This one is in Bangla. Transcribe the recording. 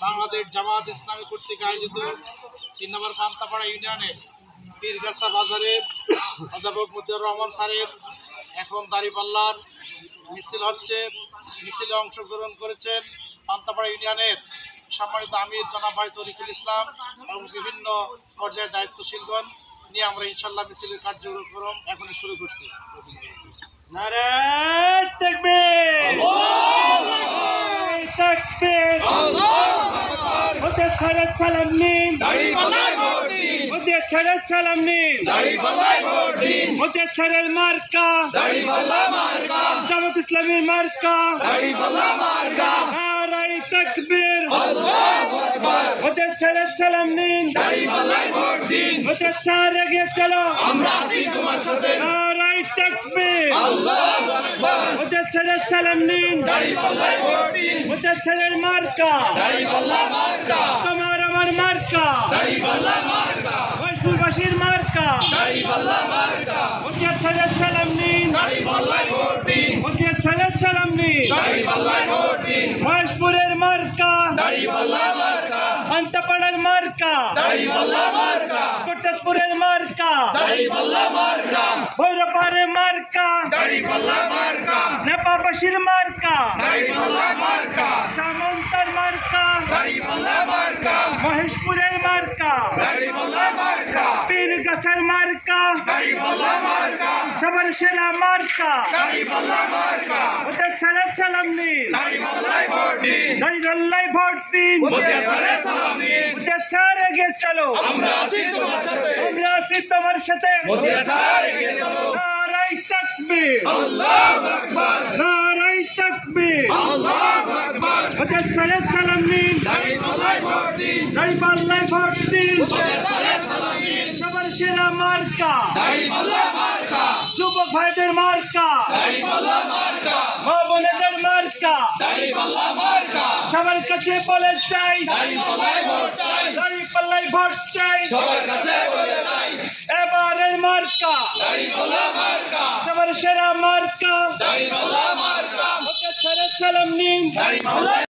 বাংলাদেশ জামাত ইসলামী কর্তৃক আয়োজিত ৩ নম্বর পান্তাপাড়া ইউনিয়নে পীরগাছা বাজারে অধ্যাপক মতিউর রহমান স্যারের এখন দাঁড়িপাল্লার মিছিল হচ্ছে। মিছিলে অংশগ্রহণ করেছেন পান্তাপাড়া ইউনিয়নের সম্মানিত আমির জনাব ভাই তরিকুল ইসলাম এবং বিভিন্ন পর্যায়ে দায়িত্বশীলগণ নিয়ে আমরা ইনশাল্লাহ মিছিলের কার্যক্রম এখনই শুরু করছি। নারায়ে তাকবীর, মোদি ছাড়া সালাম নিন, মোদি ছাড়া সালাম নিন, মোদি ছাড়ার মার্কা জামাত ইসলামীর মার্কা, নারায়ে তাকবীর, মোদি ছাড়া সালাম নিন, মোদি ছাড়া এগিয়ে চলো, নারায়ে তাকবীর, মোদি ছাড়া সালাম নিন, মোদি ছাড়ার মার্কা তোমার আমার মার্কা, মহেশপুরবাসীর মার্কা, মোদি ছাড়া সালাম নিন, মোদি ছাড়া সালাম নিন, মহেশপুরের মার্কা, পান্তাপাড়ার মার্কা, কোটচাঁদপুরের মার্কা, ভৈরবপাড়ের মার্কা, নেপালবাসীর মার্কা, সামন্তার মার্কা, মহেশপুরের মার্কা, পীরগাছার মার্কা, সবার সেরা মার্কা, ওদের ছাড়া সালাম নিন, দাঁড়িপাল্লায় ভোট দিন, ওদের ছাড় এগিয়ে চলো, আমরা আছি তোমার সাথে, নারায়ে তাকবীর, নারায়ে তাকবীর, ওদের ছাড়া সালাম নিন, দাঁড়িপাল্লায় ভোট দিন, সবার সেরা মার্কা, যুবক ভাইদের মার্কা, মা বোনেদের মার্কা, সবার কাছে বলে চাই, দাঁড়িপাল্লায় ভোট চাই, এবারের মার্কা সবার সেরা মার্কা, ওকে ছেড়ে সালাম নিন।